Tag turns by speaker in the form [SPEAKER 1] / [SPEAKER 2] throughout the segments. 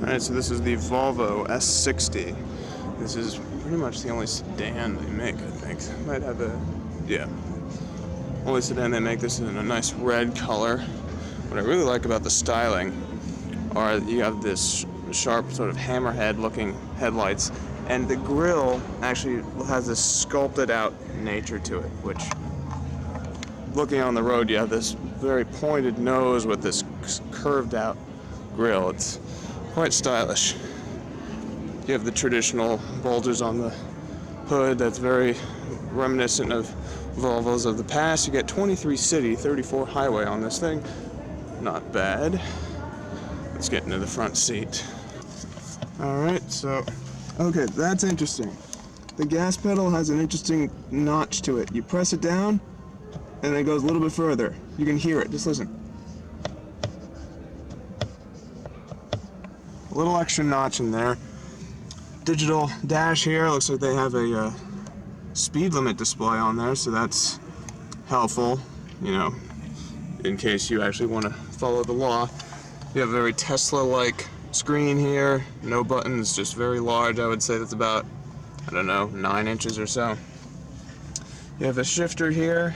[SPEAKER 1] Alright, so this is the Volvo S60. This is pretty much the only sedan they make, I think. Might have a, yeah. Only sedan they make. This in a nice red color. What I really like about the styling are you have this sharp sort of hammerhead looking headlights, and the grille actually has this sculpted out nature to it, which, looking on the road, you have this very pointed nose with this curved out grille. It's quite stylish. You have the traditional bulges on the hood that's very reminiscent of Volvos of the past. You get 23 city, 34 highway on this thing. Not bad. Let's get into the front seat. Alright, so, okay, that's interesting. The gas pedal has an interesting notch to it. You press it down, and it goes a little bit further. You can hear it, just listen. A little extra notch in there. Digital dash here. Looks like they have a speed limit display on there, so that's helpful, you know, in case you actually want to follow the law. You have a very Tesla-like screen here. No buttons, just very large. I would say that's about, I don't know, 9 inches or so. You have a shifter here.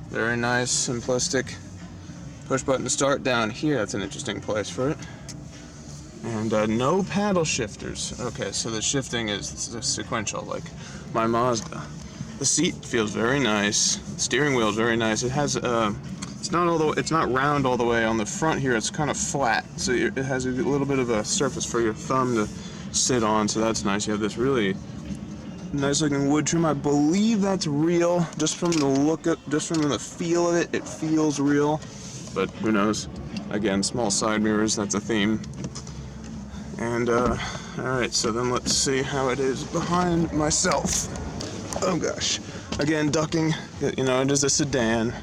[SPEAKER 1] Very nice, simplistic. Push button to start down here. That's an interesting place for it. And no paddle shifters. Okay, so the shifting is sequential, like my Mazda. The seat feels very nice. The steering wheel is very nice. It has it's not round all the way on the front here. It's kind of flat, so it has a little bit of a surface for your thumb to sit on. So that's nice. You have this really nice looking wood trim. I believe that's real. Just from the look of, just from the feel of it, it feels real. But who knows? Again, small side mirrors. That's a theme. And, alright, so then let's see how it is behind myself. Oh gosh. Again, ducking, you know, it is a sedan.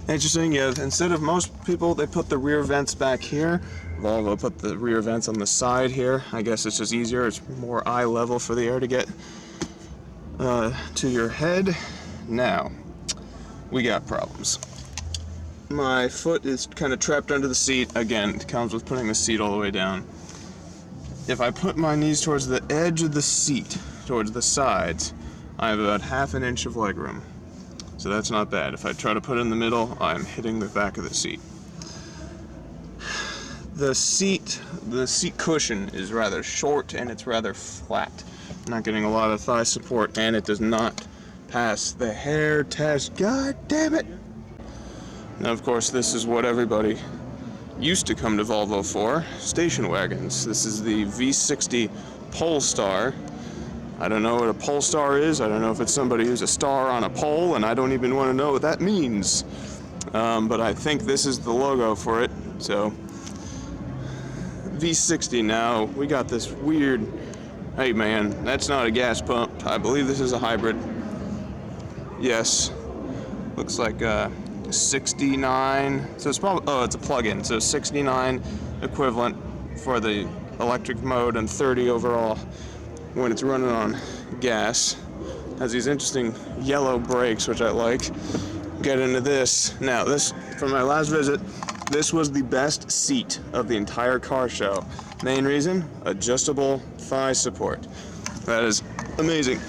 [SPEAKER 1] Interesting, you have, instead of most people, they put the rear vents back here. Volvo put the rear vents on the side here. I guess it's just easier, it's more eye level for the air to get to your head. Now, we got problems. My foot is kind of trapped under the seat. Again, it comes with putting the seat all the way down. If I put my knees towards the edge of the seat, towards the sides, I have about ½ an inch of legroom. So that's not bad. If I try to put it in the middle, I'm hitting the back of the seat. The seat cushion is rather short and it's rather flat. I'm not getting a lot of thigh support, and it does not pass the hair test. God damn it! Now, of course, this is what everybody used to come to Volvo for, station wagons. This is the V60 Polestar. I don't know what a Polestar is. I don't know if it's somebody who's a star on a pole, and I don't even want to know what that means. But I think this is the logo for it. So, V60 now. We got this weird, hey man, that's not a gas pump. I believe this is a hybrid. Yes. Looks like 69, so it's probably, oh, it's a plug-in, so 69 equivalent for the electric mode and 30 overall when it's running on gas. Has these interesting yellow brakes, which I like. Get into this. Now, this, from my last visit, this was the best seat of the entire car show. Main reason, adjustable thigh support. That is amazing.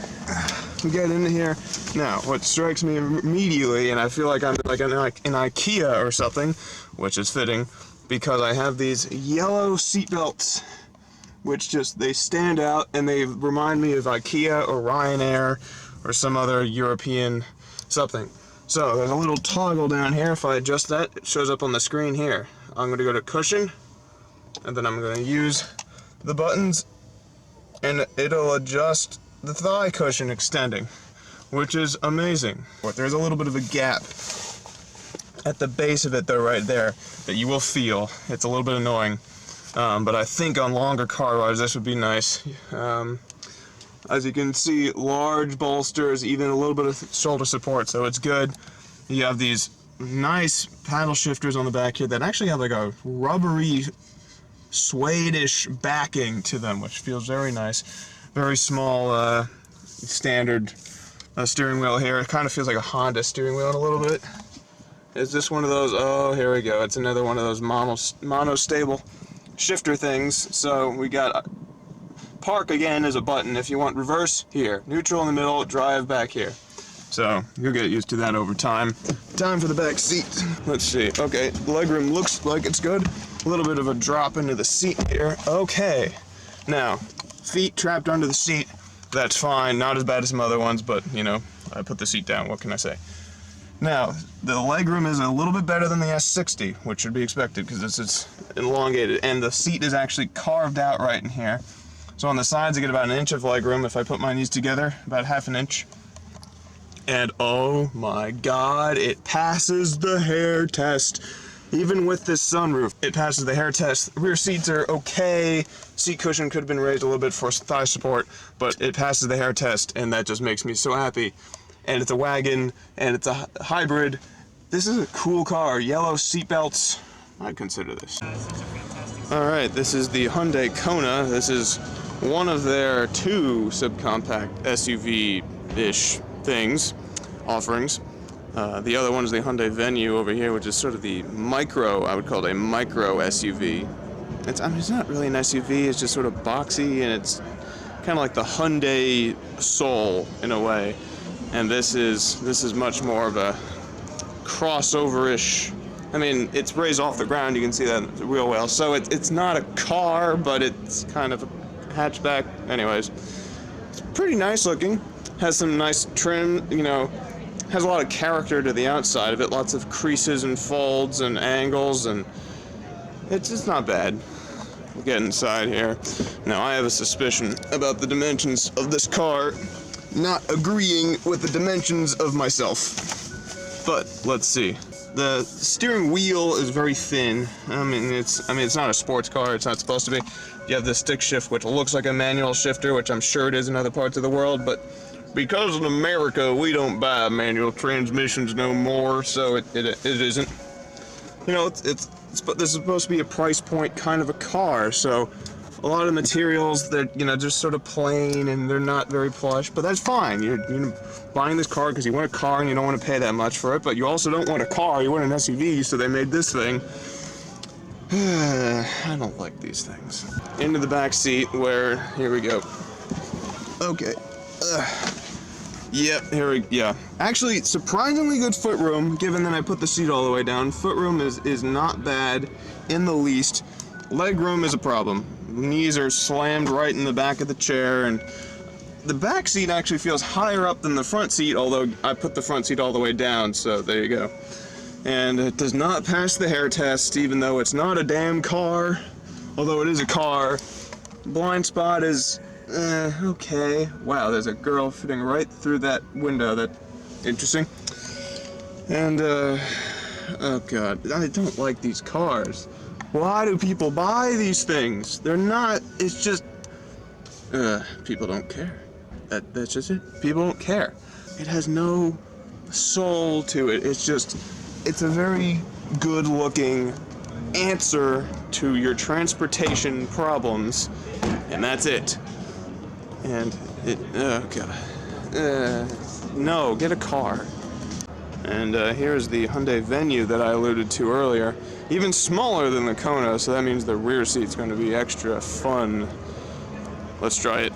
[SPEAKER 1] Get into here. Now, what strikes me immediately, and I feel like I'm like in IKEA or something, which is fitting, because I have these yellow seat belts, which just, they stand out, and they remind me of IKEA or Ryanair or some other European something. So, there's a little toggle down here. If I adjust that, it shows up on the screen here. I'm going to go to cushion, and then I'm going to use the buttons, and it'll adjust the thigh cushion extending, which is amazing. There's a little bit of a gap at the base of it though, right there, that you will feel. It's a little bit annoying, but I think on longer car rides this would be nice. As you can see, large bolsters, even a little bit of shoulder support, so it's good. You have these nice paddle shifters on the back here that actually have like a rubbery, suede-ish backing to them, which feels very nice. Very small, standard steering wheel here. It kind of feels like a Honda steering wheel in a little bit. Is this one of those? Oh, here we go. It's another one of those mono-stable shifter things. So we got park again is a button. If you want reverse, here. Neutral in the middle, drive back here. So you'll get used to that over time. Time for the back seat. Let's see. Okay, legroom looks like it's good. A little bit of a drop into the seat here. Okay. Now, feet trapped under the seat. That's fine. Not as bad as some other ones, but you know, I put the seat down. What can I say? Now, the legroom is a little bit better than the S60, which should be expected because this is elongated, and the seat is actually carved out right in here. So on the sides, I get about an inch of legroom. If I put my knees together, about half an inch. And oh my God, it passes the hair test. Even with this sunroof, it passes the hair test. Rear seats are okay. Seat cushion could have been raised a little bit for thigh support, but it passes the hair test, and that just makes me so happy. And it's a wagon, and it's a hybrid. This is a cool car. Yellow seat belts. I'd consider this. All right, this is the Hyundai Kona. This is one of their 2 subcompact SUV-ish offerings. The other one is the Hyundai Venue over here, which is sort of the micro, I would call it a micro SUV. It's not really an SUV, it's just sort of boxy, and it's kind of like the Hyundai Soul in a way. And this is much more of a crossover-ish. I mean, it's raised off the ground, you can see that real well. So it's not a car, but it's kind of a hatchback. Anyways, it's pretty nice looking. Has some nice trim, you know, has a lot of character to the outside of it. Lots of creases and folds and angles, and it's just not bad. We'll get inside here. Now, I have a suspicion about the dimensions of this car not agreeing with the dimensions of myself. But let's see. The steering wheel is very thin. I mean, it's not a sports car. It's not supposed to be. You have the stick shift, which looks like a manual shifter, which I'm sure it is in other parts of the world, but because in America we don't buy manual transmissions no more, so it isn't. You know, but this is supposed to be a price point kind of a car, so a lot of materials that, you know, just sort of plain and they're not very plush, but that's fine. You're buying this car because you want a car and you don't want to pay that much for it, but you also don't want a car, you want an SUV, so they made this thing. I don't like these things. Into the back seat where, here we go. Okay. Yep, yeah. Actually, surprisingly good footroom, given that I put the seat all the way down. Footroom is not bad in the least. Legroom is a problem. Knees are slammed right in the back of the chair, and the back seat actually feels higher up than the front seat, although I put the front seat all the way down, so there you go. And it does not pass the hair test, even though it's not a damn car, although it is a car. Blind spot is okay. Wow, there's a girl fitting right through that window. That's interesting. And, oh God, I don't like these cars. Why do people buy these things? They're not, it's just, people don't care. That's just it. People don't care. It has no soul to it. It's a very good looking answer to your transportation problems, and that's it. And oh God. No, get a car. And here's the Hyundai Venue that I alluded to earlier. Even smaller than the Kona, so that means the rear seat's going to be extra fun. Let's try it,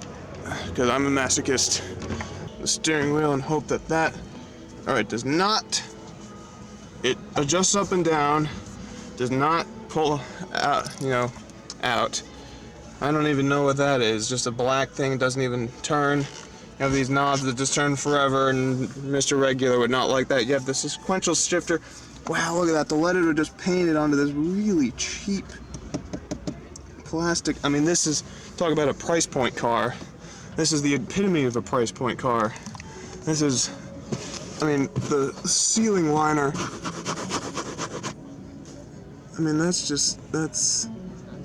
[SPEAKER 1] because I'm a masochist. The steering wheel and hope that alright, does not, it adjusts up and down, does not pull out, out. I don't even know what that is, just a black thing, it doesn't even turn. You have these knobs that just turn forever, and Mr. Regular would not like that. You have the sequential shifter. Wow, look at that, the letters are just painted onto this really cheap plastic. I mean, this is, talk about a price point car. This is the epitome of a price point car. This is, I mean, the ceiling liner. I mean, that's,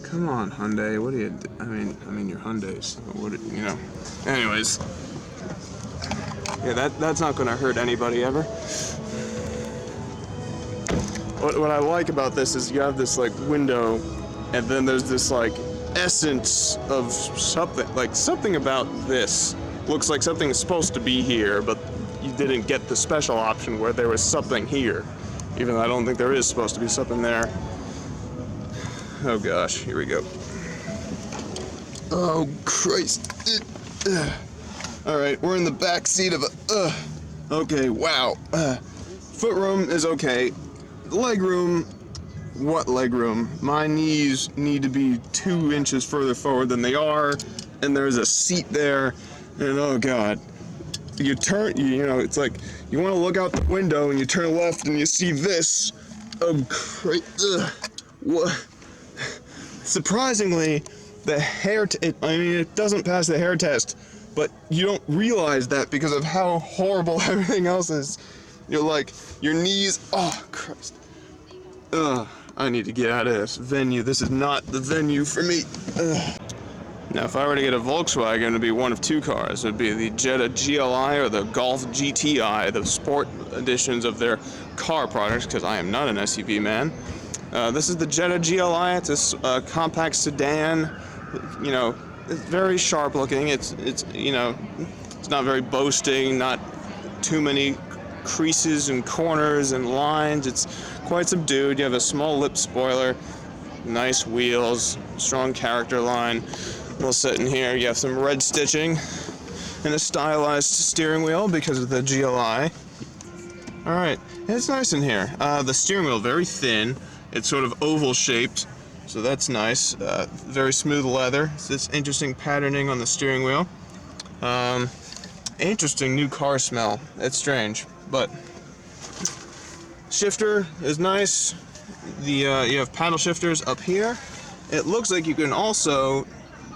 [SPEAKER 1] come on, Hyundai, what do you, I mean, you're Hyundais, what, anyways. Yeah, that's not gonna hurt anybody ever. What I like about this is you have this, like, window, and then there's this, like, essence of something, like, something about this looks like something is supposed to be here, but you didn't get the special option where there was something here, even though I don't think there is supposed to be something there. Oh gosh, here we go. Oh Christ. Alright, we're in the back seat of a, okay, wow. Footroom is okay. Legroom, what legroom? My knees need to be 2 inches further forward than they are, and there's a seat there, and oh god. You turn, you know, it's like, you want to look out the window and you turn left and you see this. Oh, what? Surprisingly, the hair, it doesn't pass the hair test, but you don't realize that because of how horrible everything else is. You're like, your knees, oh, Christ. I need to get out of this Venue. This is not the Venue for me. Now, if I were to get a Volkswagen, it would be one of 2 cars. It would be the Jetta GLI or the Golf GTI, the sport editions of their car products, because I am not an SUV man. This is the Jetta GLI. It's a compact sedan. You know, it's very sharp looking. It's you know, it's not very boasting. Not too many creases and corners and lines. It's quite subdued. You have a small lip spoiler, nice wheels, strong character line. We'll sit in here. You have some red stitching and a stylized steering wheel because of the GLI. Alright, it's nice in here. The steering wheel, very thin. It's sort of oval shaped, so that's nice. Very smooth leather. It's this interesting patterning on the steering wheel. Interesting new car smell. It's strange, but shifter is nice. You have paddle shifters up here. It looks like you can also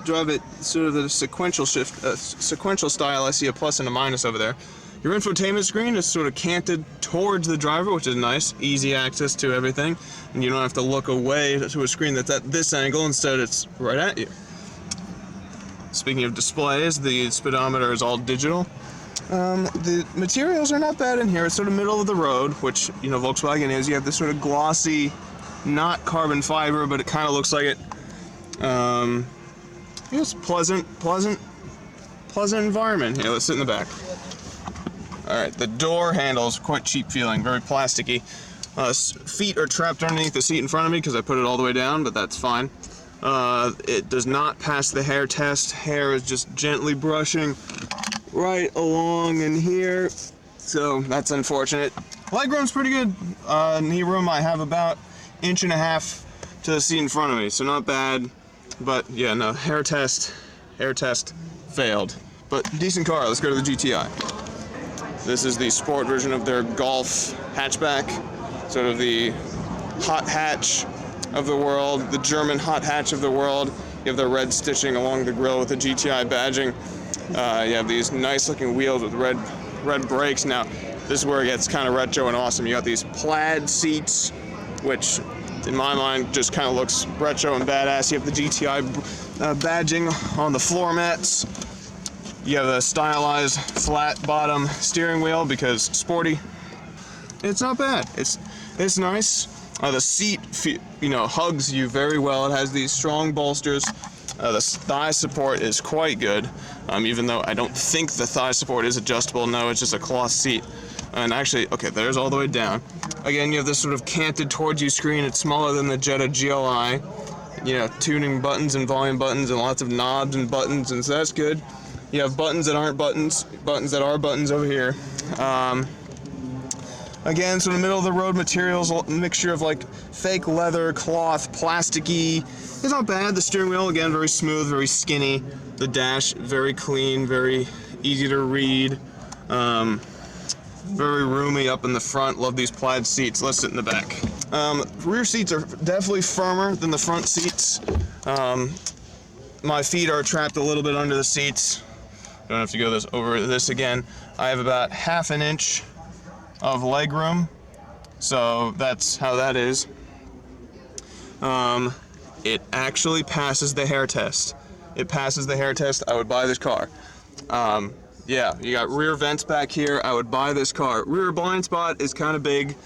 [SPEAKER 1] drive it sort of the sequential style. I see a plus and a minus over there. Your infotainment screen is sort of canted towards the driver, which is nice. Easy access to everything, and you don't have to look away to a screen that's at this angle. Instead, it's right at you. Speaking of displays, the speedometer is all digital. The materials are not bad in here. It's sort of middle of the road, which, you know, Volkswagen is. You have this sort of glossy, not carbon fiber, but it kind of looks like it. It's pleasant environment. Here, let's sit in the back. Alright, the door handle's quite cheap feeling, very plasticky. Feet are trapped underneath the seat in front of me because I put it all the way down, but that's fine. It does not pass the hair test. Hair is just gently brushing right along in here, so that's unfortunate. Legroom's pretty good. Knee room, I have about 1.5 inches to the seat in front of me, so not bad. But yeah, no, hair test failed. But decent car. Let's go to the GTI. This is the sport version of their Golf hatchback, sort of the hot hatch of the world, the German hot hatch of the world. You have the red stitching along the grille with the GTI badging. You have these nice looking wheels with red brakes. Now, this is where it gets kind of retro and awesome. You got these plaid seats, which in my mind just kind of looks retro and badass. You have the GTI badging on the floor mats. You have a stylized flat bottom steering wheel because sporty. It's not bad. It's nice. The seat, you know, hugs you very well. It has these strong bolsters. The thigh support is quite good, even though I don't think the thigh support is adjustable. No, it's just a cloth seat. And actually, okay, there's all the way down. Again, you have this sort of canted towards you screen. It's smaller than the Jetta GLI. You know, tuning buttons and volume buttons and lots of knobs and buttons, and so that's good. You have buttons that aren't buttons, buttons that are buttons over here. Again, sort of middle of the road materials, a mixture of like fake leather, cloth, plasticky. It's not bad. The steering wheel, again, very smooth, very skinny. The dash, very clean, very easy to read. Very roomy up in the front. Love these plaid seats. Let's sit in the back. Rear seats are definitely firmer than the front seats. My feet are trapped a little bit under the seats. Don't have to go over this again. I have about 1/2 inch of leg room, so that's how that is. It actually passes the hair test. It passes the hair test. I would buy this car. Yeah, you got rear vents back here. I would buy this car. Rear blind spot is kind of big,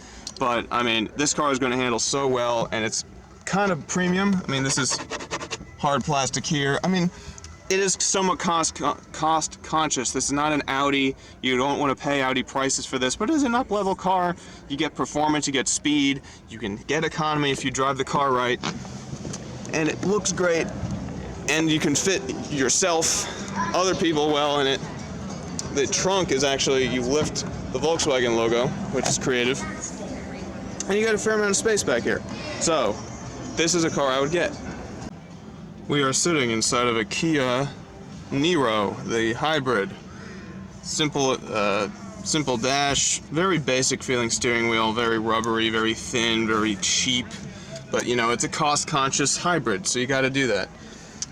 [SPEAKER 1] but I mean, this car is going to handle so well, and it's kind of premium. I mean, this is hard plastic here. I mean, it is somewhat cost conscious. This is not an Audi. You don't want to pay Audi prices for this, but it is an up-level car. You get performance, you get speed, you can get economy if you drive the car right. and it looks great, and you can fit yourself, other people well in it. The trunk is actually, you lift the Volkswagen logo, which is creative, and you got a fair amount of space back here. So, this is a car I would get. We are sitting inside of a Kia Niro, the hybrid. Simple dash, very basic feeling steering wheel, very rubbery, very thin, very cheap. But you know, it's a cost-conscious hybrid, so you got to do that.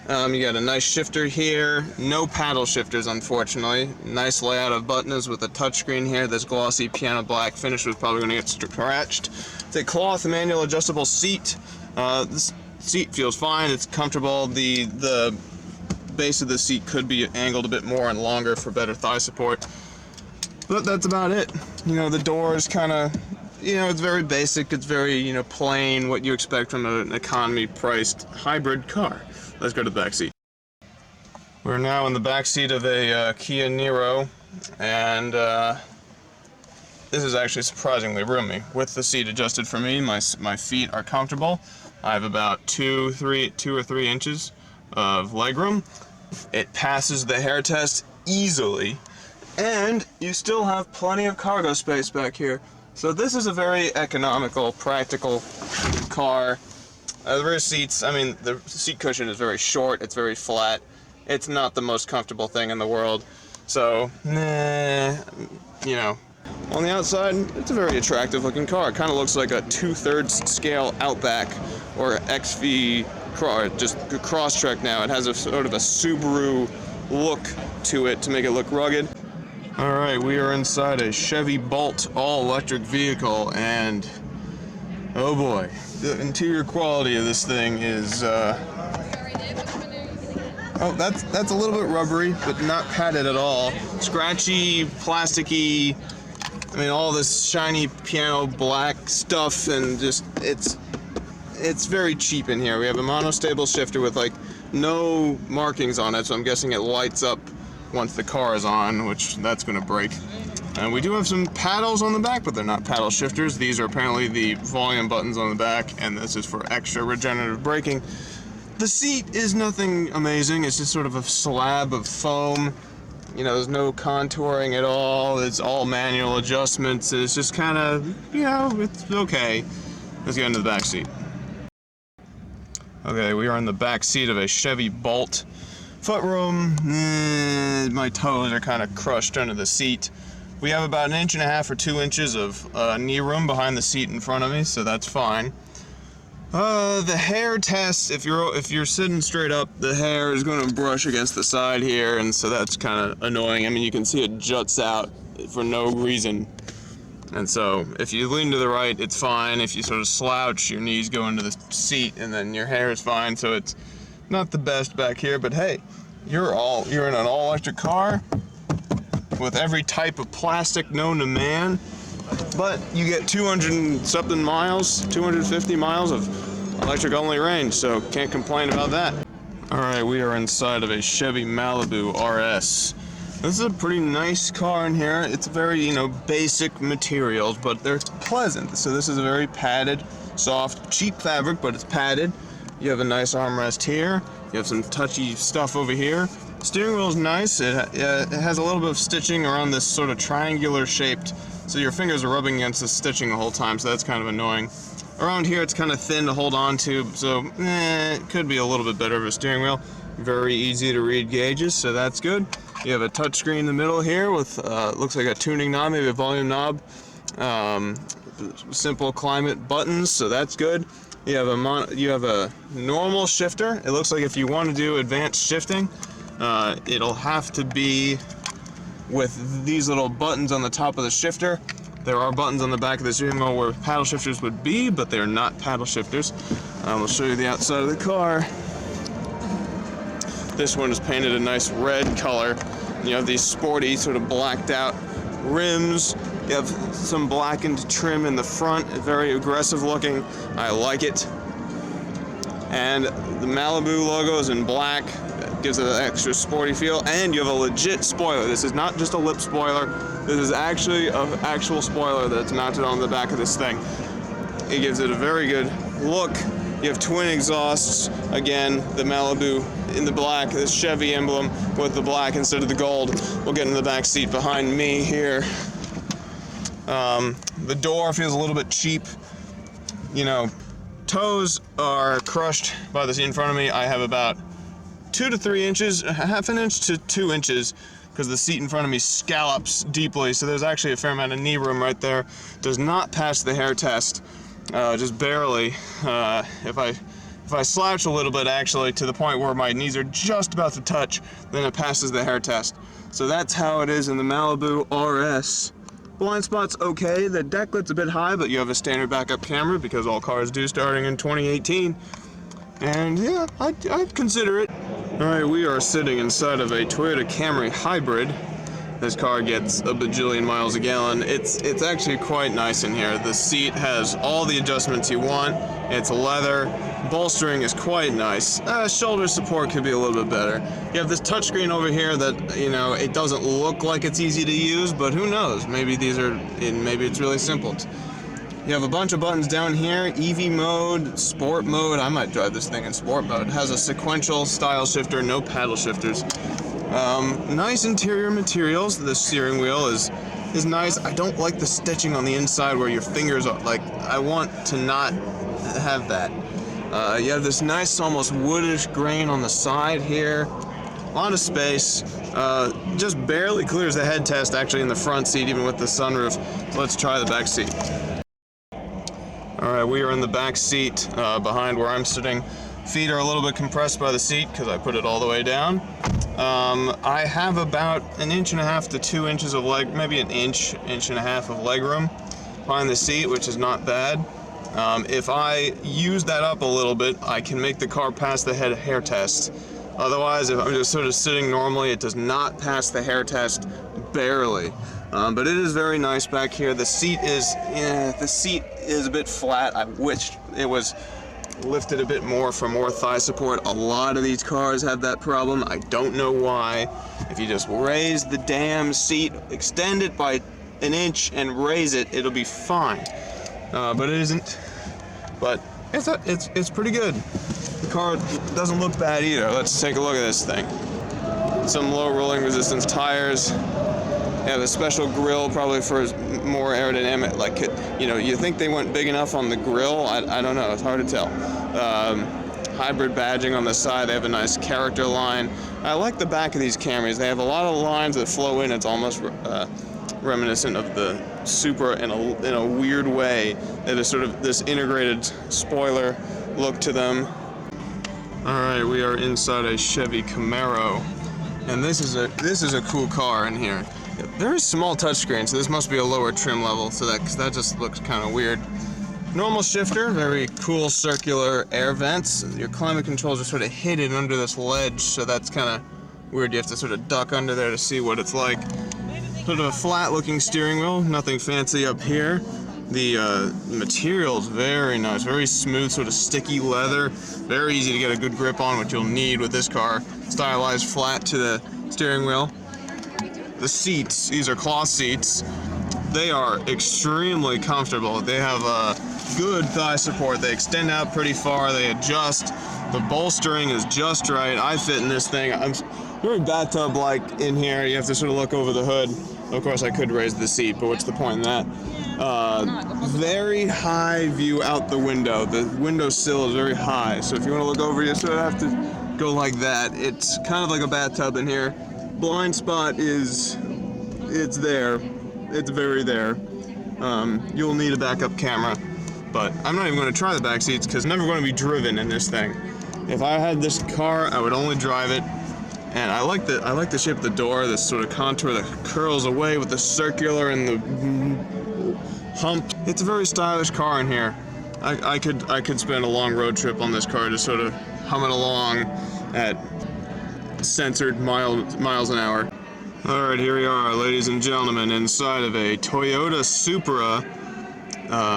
[SPEAKER 1] You got a nice shifter here, no paddle shifters unfortunately. Nice layout of buttons with a touchscreen here. This glossy piano black finish was probably going to get scratched. It's a cloth manual adjustable seat. This seat feels fine, it's comfortable. The base of the seat could be angled a bit more and longer for better thigh support. But that's about it. You know, the door is kind of, you know, it's very basic, it's very, you know, plain, what you expect from an economy-priced hybrid car. Let's go to the back seat. We're now in the back seat of a Kia Niro, and this is actually surprisingly roomy. With the seat adjusted for me, my feet are comfortable. I have about 2 or 3 inches of legroom. It passes the hair test easily, and you still have plenty of cargo space back here. So this is a very economical, practical car. The rear seats, I mean, the seat cushion is very short, it's very flat. It's not the most comfortable thing in the world. So, nah, you know. On the outside, it's a very attractive looking car. It kind of looks like a 2/3 scale Outback or XV just a Crosstrek now. It has a sort of a Subaru look to it to make it look rugged. Alright, we are inside a Chevy Bolt all-electric vehicle, and oh boy, the interior quality of this thing is oh, that's a little bit rubbery, but not padded at all. Scratchy, plasticky, I mean, all this shiny piano black stuff, and just, it's very cheap in here. We have a monostable shifter with like no markings on it, so I'm guessing it lights up once the car is on, which that's gonna break. And we do have some paddles on the back, but they're not paddle shifters. These are apparently the volume buttons on the back, and this is for extra regenerative braking. The seat is nothing amazing. It's just sort of a slab of foam. You know, there's no contouring at all. It's all manual adjustments. It's just kind of, you know, it's okay. Let's get into the back seat. Okay, we are in the back seat of a Chevy Bolt. Footroom, my toes are kind of crushed under the seat. We have about 1.5 inches or 2 inches of knee room behind the seat in front of me, so that's fine. The hair test, if you're sitting straight up, the hair is going to brush against the side here, and so that's kind of annoying. I mean, you can see it juts out for no reason. And so, if you lean to the right, it's fine. If you sort of slouch, your knees go into the seat, and then your hair is fine. So it's not the best back here, but hey, you're in an all-electric car with every type of plastic known to man. But you get 200-something miles, 250 miles of electric-only range, so can't complain about that. All right, we are inside of a Chevy Malibu RS. This is a pretty nice car in here. It's very, you know, basic materials, but they're pleasant. So this is a very padded, soft, cheap fabric, but it's padded. You have a nice armrest here. You have some touchy stuff over here. Steering wheel is nice. It has a little bit of stitching around this sort of triangular shaped, so your fingers are rubbing against the stitching the whole time, so that's kind of annoying. Around here it's kind of thin to hold on to, so it could be a little bit better of a steering wheel. Very easy to read gauges, so that's good. You have a touchscreen in the middle here with, looks like a tuning knob, maybe a volume knob. Simple climate buttons, so that's good. You have a normal shifter. It looks like if you want to do advanced shifting, it'll have to be with these little buttons on the top of the shifter. There are buttons on the back of the steering wheel where paddle shifters would be, but they're not paddle shifters. We'll show you the outside of the car. This one is painted a nice red color. You have these sporty, sort of blacked out rims. You have some blackened trim in the front, very aggressive looking. I like it. And the Malibu logo is in black. It gives it an extra sporty feel. And you have a legit spoiler. This is not just a lip spoiler. This is actually an actual spoiler that's mounted on the back of this thing. It gives it a very good look. You have twin exhausts, again, the Malibu in the black, the Chevy emblem with the black instead of the gold. We'll get in the back seat behind me here. The door feels a little bit cheap. You know, toes are crushed by the seat in front of me. I have about 2 to 3 inches, half an inch to 2 inches, because the seat in front of me scallops deeply, so there's actually a fair amount of knee room right there. Does not pass the hair test, just barely. If I slouch a little bit, actually, to the point where my knees are just about to touch, then it passes the hair test. So that's how it is in the Malibu RS. Blind spot's okay. The deck light's a bit high, but you have a standard backup camera, because all cars do starting in 2018. And yeah, I'd consider it. Alright, we are sitting inside of a Toyota Camry hybrid. This car gets a bajillion miles a gallon. It's actually quite nice in here. The seat has all the adjustments you want. It's leather. Bolstering is quite nice. Shoulder support could be a little bit better. You have this touchscreen over here that, you know, it doesn't look like it's easy to use, but who knows? Maybe maybe it's really simple. You have a bunch of buttons down here, EV mode, sport mode. I might drive this thing in sport mode. It has a sequential style shifter, no paddle shifters. Nice interior materials. The steering wheel is nice. I don't like the stitching on the inside where your fingers are, like, I want to not have that. You have this nice, almost woodish grain on the side here. A lot of space. Just barely clears the head test actually in the front seat, even with the sunroof. So let's try the back seat. Alright, we are in the back seat behind where I'm sitting. Feet are a little bit compressed by the seat because I put it all the way down. I have about 1.5 to 2 inches of leg, maybe an inch and a half of leg room behind the seat, which is not bad. If I use that up a little bit, I can make the car pass the hair test. Otherwise, if I'm just sort of sitting normally, it does not pass the hair test, barely. But it is very nice back here. The seat is a bit flat. I wish it was lifted a bit more for more thigh support. A lot of these cars have that problem. I don't know why. If you just raise the damn seat, extend it by 1 inch and raise it, it'll be fine. But it isn't. But it's pretty good. The car doesn't look bad either. Let's take a look at this thing. Some low rolling resistance tires. They have a special grille, probably for more aerodynamic, like, you know, you think they went big enough on the grille? I don't know, it's hard to tell. Hybrid badging on the side. They have a nice character line. I like the back of these Camrys. They have a lot of lines that flow in. It's almost reminiscent of the Supra in a weird way. They have sort of this integrated spoiler look to them. Alright, we are inside a Chevy Camaro, and this is a cool car in here. Very small touchscreen, so this must be a lower trim level, so that just looks kind of weird. Normal shifter, very cool circular air vents. Your climate controls are sort of hidden under this ledge, so that's kind of weird. You have to sort of duck under there to see what it's like. Sort of a flat looking steering wheel, nothing fancy up here. The material is very nice, very smooth, sort of sticky leather. Very easy to get a good grip on, which you'll need with this car. Stylized flat to the steering wheel. The seats, these are cloth seats. They are extremely comfortable. They have good thigh support. They extend out pretty far. They adjust. The bolstering is just right. I fit in this thing. I'm very bathtub-like in here. You have to sort of look over the hood. Of course, I could raise the seat, but what's the point in that? Very high view out the window. The window sill is very high, so if you want to look over, you sort of have to go like that. It's kind of like a bathtub in here. Blind spot it's there. It's very there. You'll need a backup camera, but I'm not even going to try the back seats because I'm never going to be driven in this thing. If I had this car, I would only drive it. And I like the shape of the door, this sort of contour that curls away with the circular and the hump. It's a very stylish car in here. I could spend a long road trip on this car, just sort of humming along at censored miles an hour. Alright, here we are, ladies and gentlemen, inside of a Toyota Supra,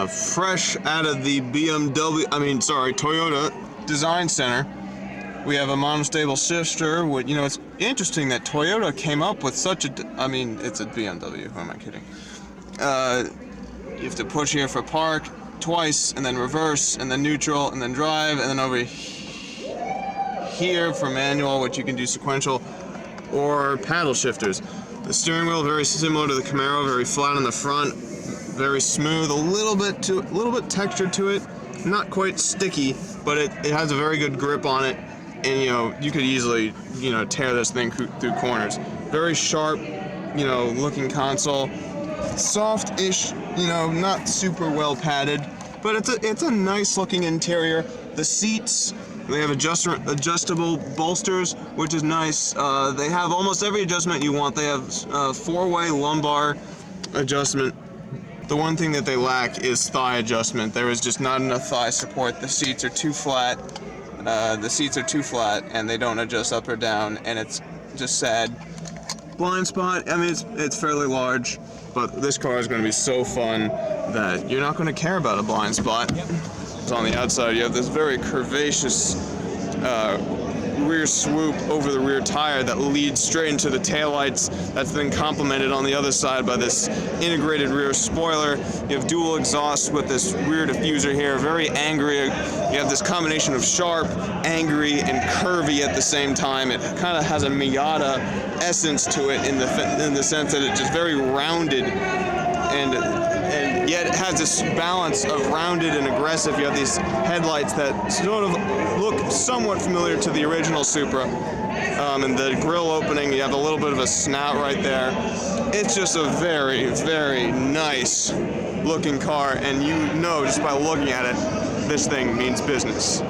[SPEAKER 1] fresh out of the Toyota Design Center. We have a monostable shifter. You know, it's interesting that Toyota came up with such a, it's a BMW, who am I kidding? You have to push here for park, twice, and then reverse, and then neutral, and then drive, and then over here for manual, which you can do sequential, or paddle shifters. The steering wheel very similar to the Camaro, very flat on the front, very smooth, a little bit textured to it, not quite sticky, but it has a very good grip on it, and you could easily tear this thing through corners. Very sharp, looking console, soft-ish, not super well padded, but it's a nice looking interior. The seats, they have adjustable bolsters, which is nice. They have almost every adjustment you want. They have four-way lumbar adjustment. The one thing that they lack is thigh adjustment. There is just not enough thigh support. The seats are too flat. And they don't adjust up or down, and it's just sad. Blind spot, I mean, it's fairly large, but this car is going to be so fun that you're not going to care about a blind spot. It's on the outside. You have this very curvaceous rear swoop over the rear tire that leads straight into the taillights. That's then complemented on the other side by this integrated rear spoiler. You have dual exhaust with this rear diffuser here, very angry. You have this combination of sharp, angry, and curvy at the same time. It kind of has a Miata essence to it in the sense that it's just very rounded, and yet it has this balance of rounded and aggressive. You have these headlights that sort of look somewhat familiar to the original Supra. And the grille opening, you have a little bit of a snout right there. It's just a very, very nice looking car, and just by looking at it, this thing means business.